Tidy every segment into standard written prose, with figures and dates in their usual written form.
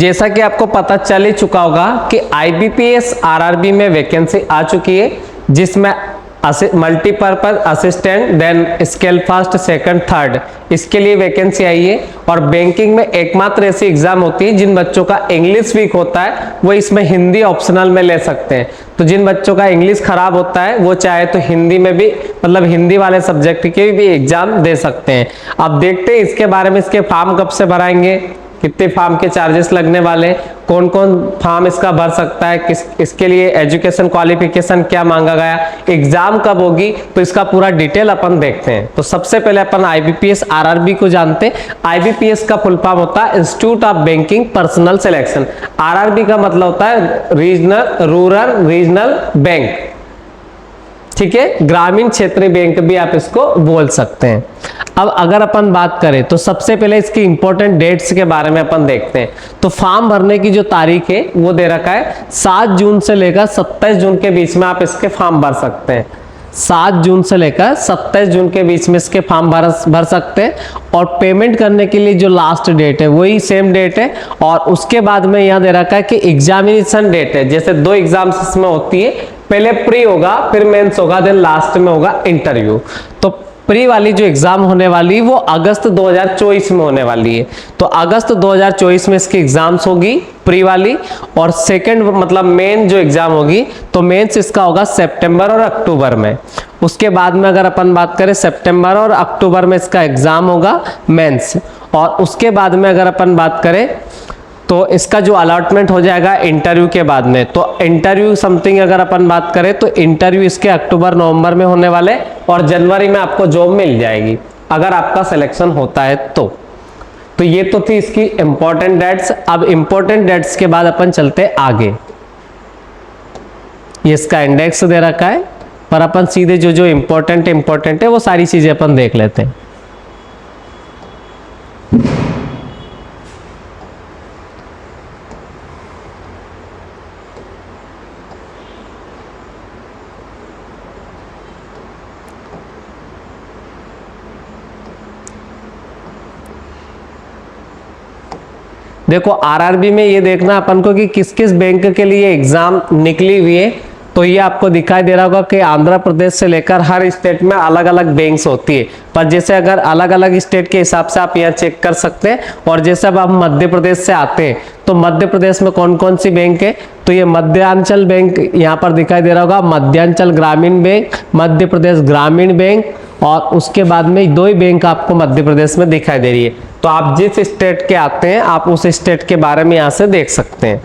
जैसा कि आपको पता चल ही चुका होगा कि आईबीपीएस आरआरबी में वैकेंसी आ चुकी है, जिसमें multipurpose assistant, then scale first, second, third, इसके लिए वैकेंसी आई है। और बैंकिंग में एकमात्र ऐसी एग्जाम होती है जिन बच्चों का इंग्लिश वीक होता है वो इसमें हिंदी ऑप्शनल में ले सकते हैं। तो जिन बच्चों का इंग्लिश खराब होता है वो चाहे तो हिंदी में भी, मतलब हिंदी वाले सब्जेक्ट के भी एग्जाम दे सकते हैं। अब देखते हैं इसके बारे में, इसके फॉर्म कब से भराएंगे, कितने फॉर्म के चार्जेस लगने वाले, कौन कौन फॉर्म इसका भर सकता है, इसके लिए एजुकेशन क्वालिफिकेशन क्या मांगा गया, एग्जाम कब होगी, तो इसका पूरा डिटेल अपन देखते हैं। तो सबसे पहले अपन आईबीपीएस आरआरबी को जानते हैं। आईबीपीएस का फुल फॉर्म होता है institute of banking personal selection. RRB का मतलब होता है रीजनल, रूरल रीजनल बैंक, ठीक है, ग्रामीण क्षेत्रीय बैंक भी आप इसको बोल सकते हैं। अब अगर अपन बात करें तो सबसे पहले इसकी इंपॉर्टेंट डेट्स के बारे में अपन देखते हैं। तो फॉर्म भरने की जो तारीख है वो दे रखा है 7 जून से लेकर 27 जून के बीच में आप इसके फॉर्म भर सकते हैं। 7 जून से लेकर 27 जून के बीच में इसके फॉर्म भर सकते हैं। और पेमेंट करने के लिए जो लास्ट डेट है वही सेम डेट है। और उसके बाद में यहाँ दे रखा है कि एग्जामिनेशन डेट है, जैसे 2 एग्जाम्स इसमें होती है, पहले प्री होगा, फिर मेंस होगा, देन लास्ट में होगा इंटरव्यू। तो प्री वाली जो एग्जाम होने वाली वो अगस्त 2024 में होने वाली है। तो अगस्त 2024 में इसकी एग्जाम्स होगी प्री वाली। और सेकंड मतलब मेन जो एग्जाम होगी तो मेंस इसका होगा सितंबर और अक्टूबर में। उसके बाद में अगर अपन बात करें सितंबर और अक्टूबर में इसका एग्जाम होगा मेंस। और उसके बाद में अगर अपन बात करें तो इसका जो अलॉटमेंट हो जाएगा इंटरव्यू के बाद में। तो इंटरव्यू समथिंग अगर अपन बात करें तो इंटरव्यू इसके अक्टूबर नवंबर में होने वाले, और जनवरी में आपको जॉब मिल जाएगी अगर आपका सिलेक्शन होता है तो ये तो थी इसकी इंपॉर्टेंट डेट्स। अब इंपॉर्टेंट डेट्स के बाद अपन चलते हैं आगे। ये इसका इंडेक्स दे रखा है, पर अपन सीधे जो इंपॉर्टेंट है वो सारी चीजें अपन देख लेते हैं। देखो आरआरबी में ये देखना अपन को कि किस किस बैंक के लिए एग्जाम निकली हुई है। तो ये आपको दिखाई दे रहा होगा कि आंध्र प्रदेश से लेकर हर स्टेट में अलग अलग बैंक्स होती है। पर जैसे अगर अलग अलग स्टेट के हिसाब से आप यहाँ चेक कर सकते हैं। और जैसे अब हम मध्य प्रदेश से आते हैं तो मध्य प्रदेश में कौन कौन सी बैंक है, तो ये मध्यांचल बैंक यहाँ पर दिखाई दे रहा होगा, मध्यांचल ग्रामीण बैंक, मध्य प्रदेश ग्रामीण बैंक, और उसके बाद में 2 ही बैंक आपको मध्य प्रदेश में दिखाई दे रही है। तो आप जिस स्टेट के आते हैं आप उस स्टेट के बारे में यहाँ से देख सकते हैं।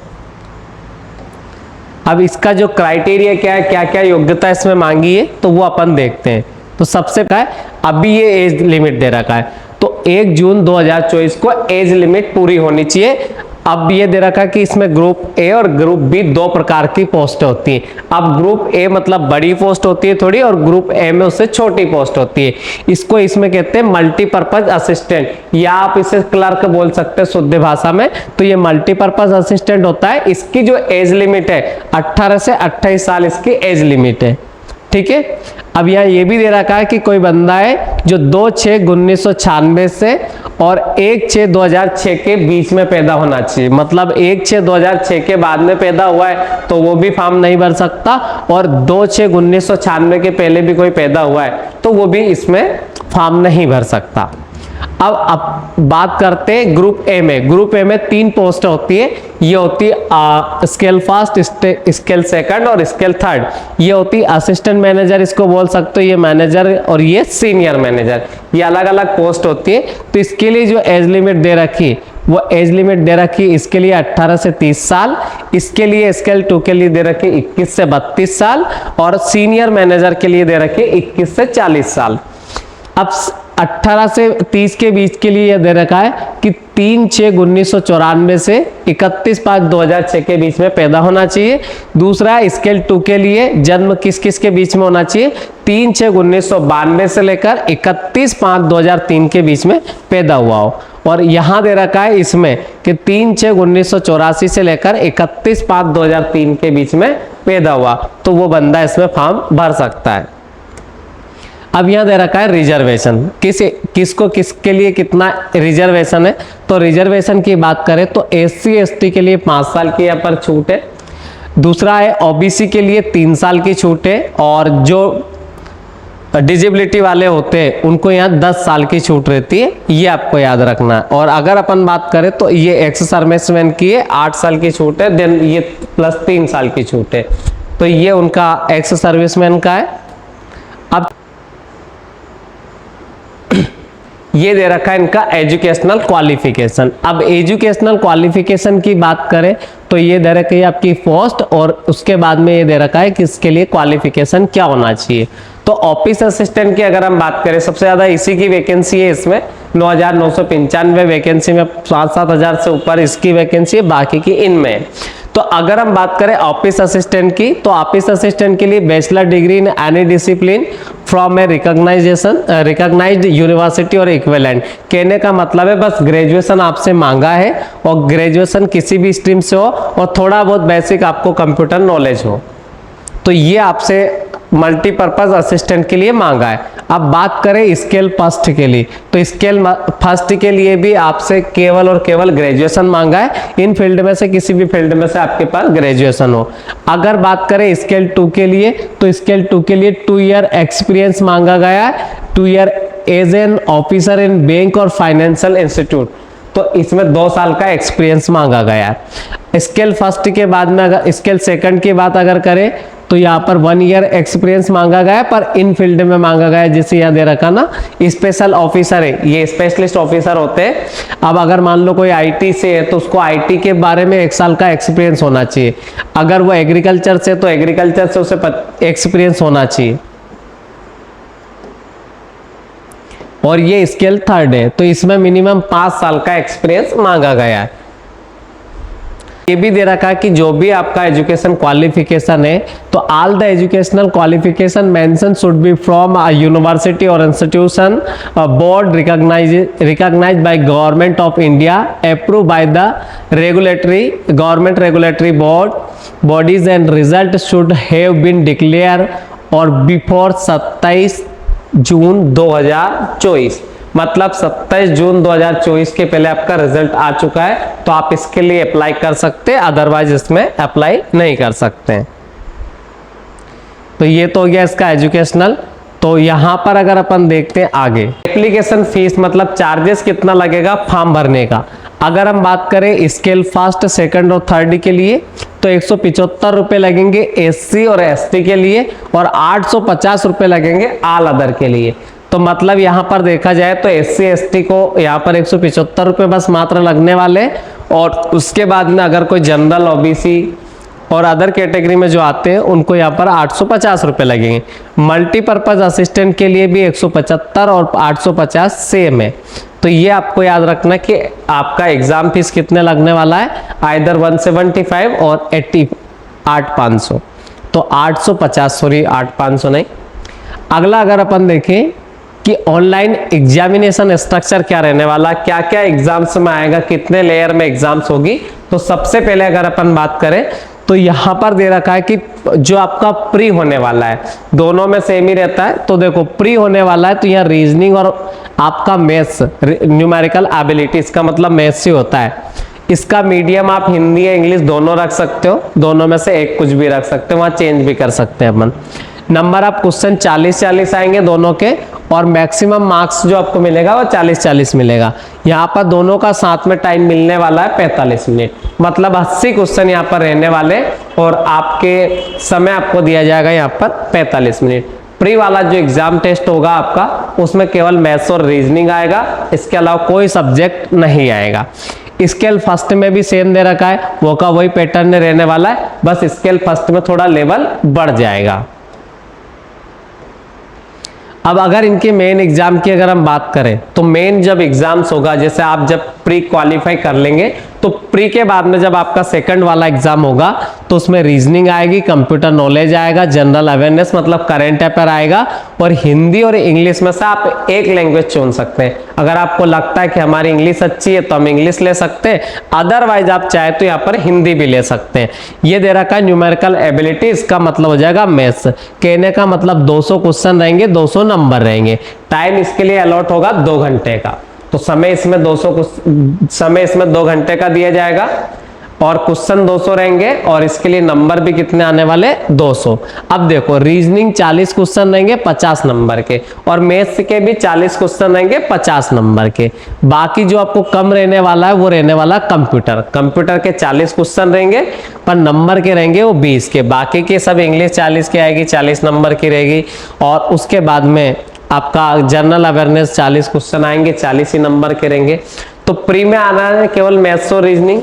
अब इसका जो क्राइटेरिया क्या है, क्या क्या योग्यता इसमें मांगी है, तो वो अपन देखते हैं। तो सबसे पहले अभी ये एज लिमिट दे रखा है, तो 1 जून 2024 को एज लिमिट पूरी होनी चाहिए। अब ये दे रखा है कि इसमें ग्रुप ए और ग्रुप बी 2 प्रकार की पोस्ट होती है। अब ग्रुप ए मतलब बड़ी पोस्ट होती है थोड़ी, और ग्रुप ए में उससे छोटी पोस्ट होती है। इसको इसमें कहते हैं मल्टीपर्पज असिस्टेंट, या आप इसे क्लर्क बोल सकते हैं शुद्ध भाषा में। तो ये मल्टीपर्पज असिस्टेंट होता है। इसकी जो एज लिमिट है 18 से 28 साल इसकी एज लिमिट है, ठीक है। अब यहाँ ये भी दे रखा है कि कोई बंदा है जो 2/6/1996 से और 1/6/2006 के बीच में पैदा होना चाहिए। मतलब 1/6/2006 के बाद में पैदा हुआ है तो वो भी फॉर्म नहीं भर सकता, और 2/6/1996 के पहले भी कोई पैदा हुआ है तो वो भी इसमें फॉर्म नहीं भर सकता। अब बात करते हैं ग्रुप ए में। ग्रुप ए में 3 पोस्ट होती है। ये होती है स्केल फर्स्ट, स्केल सेकंड और स्केल थर्ड। ये होती है असिस्टेंट मैनेजर, इसको बोल सकते हो, ये मैनेजर, और ये सीनियर मैनेजर। ये अलग अलग पोस्ट होती है। तो इसके लिए जो एज लिमिट दे रखी वो एज लिमिट दे रखी इसके लिए 18 से 30 साल। इसके लिए स्केल 2 के लिए दे रखी 21 से 32 साल, और सीनियर मैनेजर के लिए दे रखी 21 से 40 साल। अब 18 से 30 के बीच के लिए यह दे रखा है कि 3/6/1994 से 31/5/2006 के बीच में पैदा होना चाहिए। दूसरा स्केल 2 के लिए जन्म किस किस के बीच में होना चाहिए, 3/6/1992 से लेकर 31/5/2003 के बीच में पैदा हुआ हो। और यहाँ दे रखा है इसमें कि 3/6/1984 से लेकर 31/5/2003 के बीच में पैदा हुआ, तो वो बंदा इसमें फॉर्म भर सकता है। अब यहाँ दे रखा है रिजर्वेशन, किसको किसके लिए कितना रिजर्वेशन है। तो रिजर्वेशन की बात करें तो SC ST के लिए 5 साल की यहाँ पर छूट है। दूसरा है OBC के लिए 3 साल की छूट है, और जो डिजेबिलिटी वाले होते हैं उनको यहाँ 10 साल की छूट रहती है, ये आपको याद रखना है। और अगर अपन बात करें तो ये एक्स सर्विसमैन की है 8 साल की छूट है, देन ये प्लस 3 साल की छूट है, तो ये उनका एक्स सर्विसमैन का है। अब ये दे रखा है इनका एजुकेशनल क्वालिफिकेशन। अब एजुकेशनल क्वालिफिकेशन की बात करें तो ये दे रखी है आपकी पोस्ट, और उसके बाद में ये दे रखा है कि इसके लिए क्वालिफिकेशन क्या होना चाहिए। तो ऑफिस असिस्टेंट की अगर हम बात करें, सबसे ज्यादा इसी की वैकेंसी है, इसमें 9,995 वैकेंसी में 7-7 हजार से ऊपर इसकी वैकेंसी है, बाकी की इनमें है। तो अगर हम बात करें ऑफिस असिस्टेंट की, तो ऑफिस असिस्टेंट के लिए bachelor degree in any discipline from a recognised university और इक्विवेलेंट। कहने का मतलब है बस ग्रेजुएशन आपसे मांगा है, और ग्रेजुएशन किसी भी स्ट्रीम से हो, और थोड़ा बहुत बेसिक आपको कंप्यूटर नॉलेज हो, तो ये आपसे मल्टीपर्पज असिस्टेंट के लिए मांगा है। अब बात करें स्केल फर्स्ट के लिए, तो स्केल फर्स्ट के लिए भी आपसे केवल और केवल ग्रेजुएशन मांगा है, इन फील्ड में से किसी भी फील्ड में से आपके पास ग्रेजुएशन हो। अगर बात करें स्केल 2 के लिए, तो स्केल 2 के लिए 2 ईयर एक्सपीरियंस मांगा गया है, 2 year as an officer in bank और फाइनेंशियल इंस्टीट्यूट, तो इसमें 2 साल का एक्सपीरियंस मांगा गया है। स्केल फर्स्ट के बाद में अगर स्केल सेकंड की बात अगर करें तो यहाँ पर 1 ईयर एक्सपीरियंस मांगा गया है, पर इन फील्ड में मांगा गया है, जिसे यहाँ दे रखा ना स्पेशल ऑफिसर है, ये स्पेशलिस्ट ऑफिसर होते हैं। अब अगर मान लो कोई IT से है तो उसको IT के बारे में 1 साल का एक्सपीरियंस होना चाहिए। अगर वो एग्रीकल्चर से तो एग्रीकल्चर से उसे एक्सपीरियंस होना चाहिए। और ये स्केल 3 है, तो इसमें मिनिमम 5 साल का एक्सपीरियंस मांगा गया है। ये भी दे रखा है कि जो भी आपका एजुकेशन क्वालिफिकेशन है, तो all the educational qualification mention should be from a university और institution board recognised by government of India, approve by the government regulatory bodies, and result should have been declare और before 27 June 2024। मतलब 27 June 2024 के पहले आपका result आ चुका है, तो आप इसके लिए अप्लाई कर सकते हैं, अदरवाइज इसमें अप्लाई नहीं कर सकते हैं। तो ये तो हो गया इसका एजुकेशनल। तो यहां पर अगर अपन देखते हैं आगे एप्लीकेशन फीस, मतलब चार्जेस कितना लगेगा फॉर्म भरने का। अगर हम बात करें स्केल फर्स्ट, सेकंड और थर्ड के लिए, तो 175 रुपए लगेंगे SC और ST के लिए, और 850 रुपए लगेंगे ऑल अदर के लिए। तो मतलब यहाँ पर देखा जाए तो SC ST को यहाँ पर 175 रुपये बस मात्र लगने वाले, और उसके बाद में अगर कोई जनरल OBC और अदर कैटेगरी में जो आते हैं उनको यहाँ पर 850 रुपये लगेंगे। मल्टीपर्पज असिस्टेंट के लिए भी 175 और 850 सेम है। तो ये आपको याद रखना कि आपका एग्जाम फीस कितने लगने वाला है, आइदर 175 और 8,500, तो 850, सॉरी 8,500 नहीं। अगला अगर अपन देखें कि ऑनलाइन एग्जामिनेशन स्ट्रक्चर क्या रहने वाला, क्या क्या एग्जाम्स में आएगा, कितने लेयर में एग्जाम्स होगी, तो सबसे पहले अगर अपन बात करें तो यहाँ पर दे रखा है कि जो आपका प्री होने वाला है, दोनों में सेम ही रहता है। तो देखो प्री होने वाला है तो यहाँ रीजनिंग और आपका मैथ्स, न्यूमेरिकल एबिलिटी, इसका मतलब मैथ्स ही होता है। इसका मीडियम आप हिंदी या इंग्लिश दोनों रख सकते हो, दोनों में से एक कुछ भी रख सकते हो, वहाँ चेंज भी कर सकते हैं अपन। नंबर ऑफ क्वेश्चन 40-40 आएंगे दोनों के, और मैक्सिमम मार्क्स जो आपको मिलेगा वो 40-40 मिलेगा। यहाँ पर दोनों का साथ में टाइम मिलने वाला है 45 मिनट, मतलब 80 क्वेश्चन यहाँ पर रहने वाले, और आपके समय आपको दिया जाएगा यहाँ पर 45 मिनट। प्री वाला जो एग्जाम टेस्ट होगा आपका, उसमें केवल मैथ्स और रीजनिंग आएगा, इसके अलावा कोई सब्जेक्ट नहीं आएगा। स्केल फर्स्ट में भी सेम दे रखा है, वो का वही पैटर्न रहने वाला है, बस स्केल फर्स्ट में थोड़ा लेवल बढ़ जाएगा। अब अगर इनके मेन एग्जाम की अगर हम बात करें, तो मेन जब एग्जाम्स होगा, जैसे आप जब प्री क्वालिफाई कर लेंगे तो प्री के बाद में जब आपका सेकंड वाला एग्जाम होगा तो उसमें रीजनिंग आएगी, कंप्यूटर नॉलेज आएगा, जनरल अवेयरनेस मतलब करंट अफेयर आएगा, और हिंदी और इंग्लिश में से आप एक लैंग्वेज चुन सकते हैं। अगर आपको लगता है कि हमारी इंग्लिश अच्छी है तो हम इंग्लिश ले सकते हैं, अदरवाइज आप चाहे तो यहाँ पर हिंदी भी ले सकते हैं। ये दे रखा है न्यूमेरिकल एबिलिटी, इसका मतलब हो जाएगा मैथ्स। कहने का मतलब 200 क्वेश्चन रहेंगे, 200 नंबर रहेंगे। टाइम इसके लिए अलॉट होगा 2 घंटे का, तो समय इसमें 2 घंटे का दिया जाएगा, और क्वेश्चन 200 रहेंगे, और इसके लिए नंबर भी कितने आने वाले 200। अब देखो रीजनिंग 40 क्वेश्चन रहेंगे 50 नंबर के, और मैथ्स के भी 40 क्वेश्चन रहेंगे 50 नंबर के। बाकी जो आपको कम रहने वाला है वो रहने वाला कंप्यूटर के 40 क्वेश्चन रहेंगे, पर नंबर के रहेंगे वो 20 के। बाकी के सब इंग्लिश 40 की आएगी, 40 नंबर की रहेगी, और उसके बाद में आपका जनरल अवेयरनेस 40 क्वेश्चन आएंगे, 40 ही नंबर के रहेंगे। तो प्री में आना है केवल मैथ्स और रीजनिंग,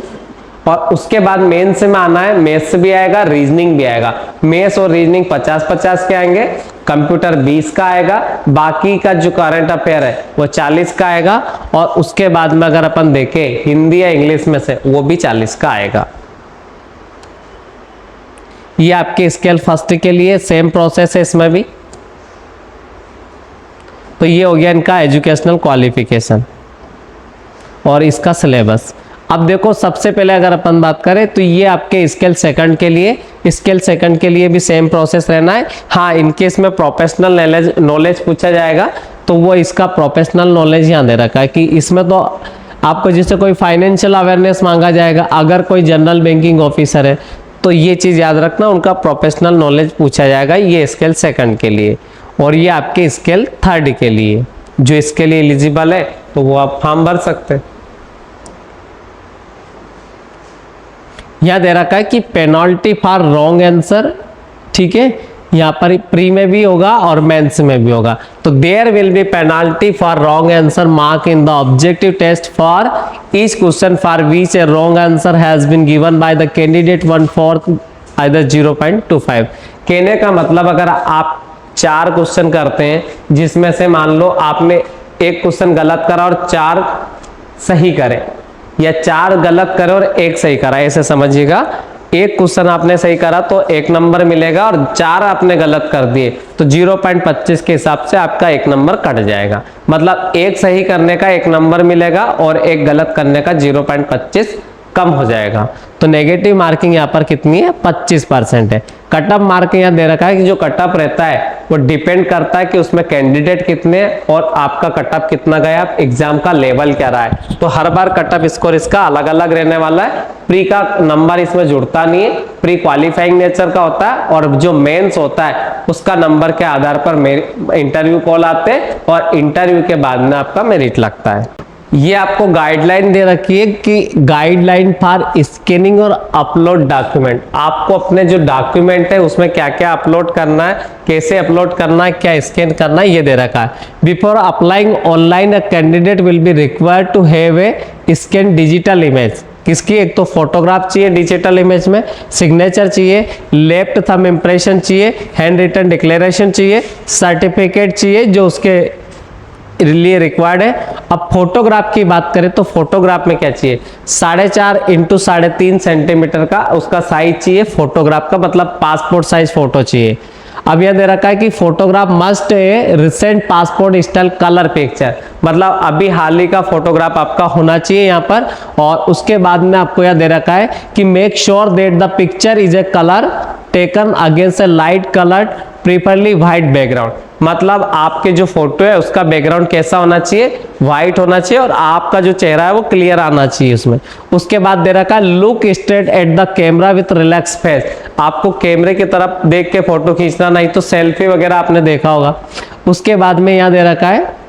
और उसके बाद मेंस में आना है मैथ्स भी आएगा, रीजनिंग भी आएगा। मैथ्स और रीजनिंग 50-50 के आएंगे, कंप्यूटर 20 का आएगा, बाकी का जो करंट अफेयर है वो 40 का आएगा, और उसके बाद में अगर अपन देखें हिंदी या इंग्लिश में से वो भी 40 का आएगा। ये आपके स्केल फर्स्ट के लिए सेम प्रोसेस है इसमें भी। तो ये हो गया इनका एजुकेशनल क्वालिफिकेशन और इसका सिलेबस। अब देखो सबसे पहले अगर अपन बात करें तो ये आपके स्केल सेकंड के लिए भी सेम प्रोसेस रहना है। हाँ, इनकेस में प्रोफेशनल नॉलेज पूछा जाएगा तो वो इसका प्रोफेशनल नॉलेज यहाँ दे रखा है कि इसमें तो आपको जैसे कोई फाइनेंशियल अवेयरनेस मांगा जाएगा, अगर कोई जनरल बैंकिंग ऑफिसर है तो ये चीज़ याद रखना, उनका प्रोफेशनल नॉलेज पूछा जाएगा, ये स्केल सेकंड के लिए। और ये आपके स्केल थर्ड के लिए, जो इसके लिए एलिजिबल है तो वो आप फॉर्म भर सकते हैं। यह दे रखा है कि पेनल्टी फॉर रॉन्ग आंसर, ठीक है, यहाँ पर प्री में भी होगा और मेंस में भी होगा। तो there will be penalty for wrong answer mark in the objective test for each question for which a wrong answer has been given by the candidate 1/4 either 0.25। कहने का मतलब अगर आप 4 क्वेश्चन करते हैं जिसमें से मान लो आपने एक क्वेश्चन गलत करा और 4 सही करे, या 4 गलत करे और 1 सही करा, ऐसे समझिएगा। एक क्वेश्चन आपने सही करा तो 1 नंबर मिलेगा, और 4 आपने गलत कर दिए तो 0.25 के हिसाब से आपका 1 नंबर कट जाएगा। मतलब 1 सही करने का 1 नंबर मिलेगा और 1 गलत करने का 0.25 कम हो जाएगा। तो नेगेटिव मार्किंग यहाँ पर कितनी है, 25% है। कट ऑफ मार्किंग यहाँ दे रखा है कि जो कट ऑफ रहता है वो डिपेंड करता है कि उसमें कैंडिडेट कितने हैं और आपका कट ऑफ कितना गया, एग्जाम का लेवल क्या रहा है। तो हर बार कट ऑफ स्कोर इसका अलग अलग रहने वाला है। प्री का नंबर इसमें जुड़ता नहीं है, प्री क्वालिफाइंग नेचर का होता है, और जो मेंस होता है उसका नंबर के आधार पर इंटरव्यू कॉल आते हैं, और इंटरव्यू के बाद में आपका मेरिट लगता है। ये आपको गाइडलाइन दे रखी है कि गाइडलाइन फॉर स्कैनिंग और अपलोड डॉक्यूमेंट। आपको अपने जो डॉक्यूमेंट है उसमें क्या क्या अपलोड करना है, कैसे अपलोड करना है, क्या स्कैन करना है, ये दे रखा है। Before applying online a candidate will be required to have a scan digital image. किसकी, एक तो फोटोग्राफ चाहिए डिजिटल इमेज में, सिग्नेचर चाहिए, लेफ्ट थंब इम्प्रेशन चाहिए, हैंड रिटन डिक्लेरेशन चाहिए, सर्टिफिकेट चाहिए जो उसके लिए रिक्वायर्ड है। अब फोटोग्राफ की बात करें तो फोटोग्राफ में क्या चाहिए, 4.5 x 3.5 सेंटीमीटर का उसका साइज चाहिए फोटोग्राफ का, मतलब पासपोर्ट साइज फोटो चाहिए। अब यह दे रखा है कि फोटोग्राफ मस्ट ए recent passport style colour picture, मतलब अभी हाल ही का फोटोग्राफ आपका होना चाहिए यहाँ पर। और उसके बाद में आपको यह दे रखा है कि make sure that the picture is a colour taken against a light coloured preferably white background, मतलब आपके जो फोटो है उसका बैकग्राउंड कैसा होना चाहिए, व्हाइट होना चाहिए, और आपका जो चेहरा है वो क्लियर आना चाहिए उसमें। उसके बाद दे रखा है look straight at the camera with relax face, आपको कैमरे की तरफ देख के फोटो खींचना, नहीं तो सेल्फी वगैरह आपने देखा होगा। उसके बाद में यहाँ दे रखा है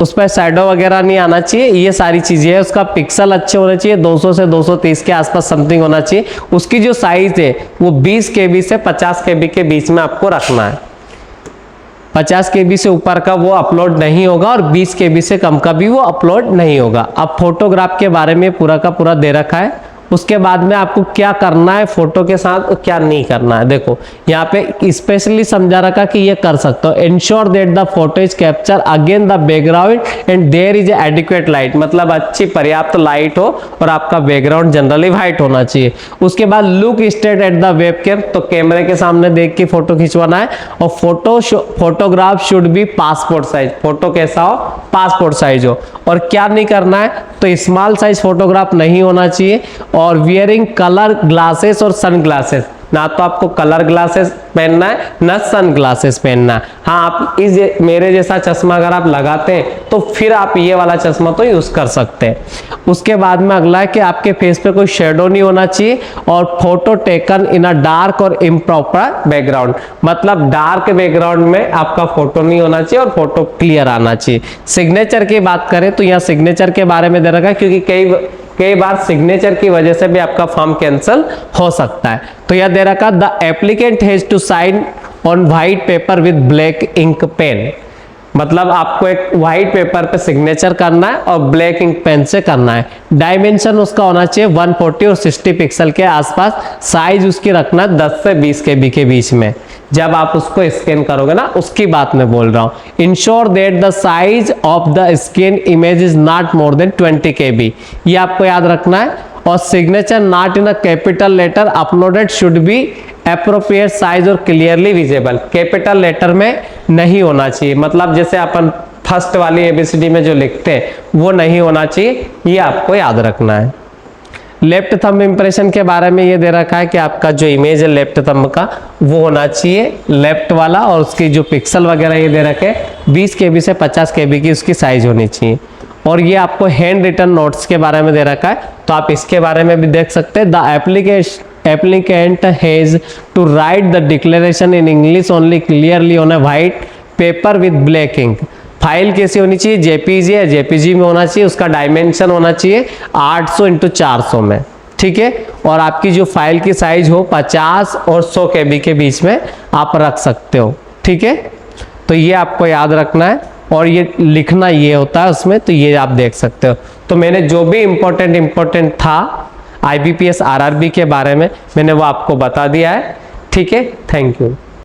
उस पर शैडो वगैरह नहीं आना चाहिए, ये सारी चीजें है। उसका पिक्सल अच्छे होने चाहिए, 200 से 230 के आसपास समथिंग होना चाहिए। उसकी जो साइज है वो 20 KB से 50 KB के बीच में आपको रखना है। 50 KB से ऊपर का वो अपलोड नहीं होगा और 20 KB से कम का भी वो अपलोड नहीं होगा। अब फोटोग्राफ के बारे में पूरा का पूरा दे रखा है, उसके बाद में आपको क्या करना है फोटो के साथ और क्या नहीं करना है। देखो यहाँ पे स्पेशली समझा रखा कि ये कर सकते हो। Ensure that the photo is capture again the background and there is adequate light, मतलब अच्छी पर्याप्त लाइट हो और आपका बैकग्राउंड जनरली व्हाइट होना चाहिए। उसके बाद look straight at the webcam, तो कैमरे के सामने देख के फोटो खिंचवाना है। और photograph should be passport size, photo कैसा हो, पासपोर्ट साइज हो। और क्या नहीं करना है, तो स्मॉल साइज फोटोग्राफ नहीं होना चाहिए। और वियरिंग कलर ग्लासेस और सन ग्लासेस, ना तो आपको कलर ग्लासेस पहनना है ना सन ग्लासेस पहनना है। हाँ, आप इस मेरे जैसा चश्मा अगर आप लगाते हैं तो फिर आप ये वाला चश्मा तो यूज कर सकते हैं। उसके बाद में अगला है कि आपके फेस पे कोई शेडो नहीं होना चाहिए और photo taken in a dark और इम्प्रॉपर बैकग्राउंड, मतलब डार्क बैकग्राउंड में आपका फोटो नहीं होना चाहिए और फोटो क्लियर आना चाहिए। सिग्नेचर की बात करें तो यहाँ सिग्नेचर के बारे में दे रखा है, क्योंकि कई बार सिग्नेचर की वजह से भी आपका फॉर्म कैंसिल हो सकता है। तो यह दे रखा the applicant has to sign on white paper with black ink pen, मतलब आपको एक व्हाइट पेपर पे सिग्नेचर करना है और ब्लैक इंक पेन से करना है। डायमेंशन उसका होना चाहिए 140 और 60 पिक्सल के आसपास। साइज उसकी रखना है 10 से 20 KB के बीच में। जब आप उसको स्कैन करोगे ना, उसकी बात मैं बोल रहा हूं। Ensure that the size of the scan image is not more than 20 KB, ये आपको याद रखना है। और signature not in a capital letter uploaded should be appropriate size और क्लियरली विजिबल, कैपिटल लेटर में नहीं होना चाहिए, मतलब जैसे अपन फर्स्ट वाली ABCD में जो लिखते हैं वो नहीं होना चाहिए, ये आपको याद रखना है। लेफ्ट थंब इंप्रेशन के बारे में ये दे रखा है कि आपका जो इमेज है लेफ्ट थंब का वो होना चाहिए लेफ्ट वाला, और उसकी जो पिक्सल वगैरह ये दे रखे 20 KB से 50 KB की उसकी साइज होनी चाहिए। और ये आपको हैंड रिटन नोट्स के बारे में दे रखा है, तो आप इसके बारे में भी देख सकते हैं। The applicant has to write the declaration in English only clearly on a white paper with black ink. File कैसी होनी चाहिए, JPG है, JPG में होना चाहिए। उसका डायमेंशन होना चाहिए 800 × 400 में, ठीक है। और आपकी जो फाइल की साइज हो 50 और 100 KB के बीच में आप रख सकते हो, ठीक है। तो ये आपको याद रखना है और ये लिखना ये होता है उसमें, तो ये आप देख सकते हो। तो मैंने जो भी इम्पोर्टेंट था IBPS RRB के बारे में मैंने वो आपको बता दिया है, ठीक है। Thank you.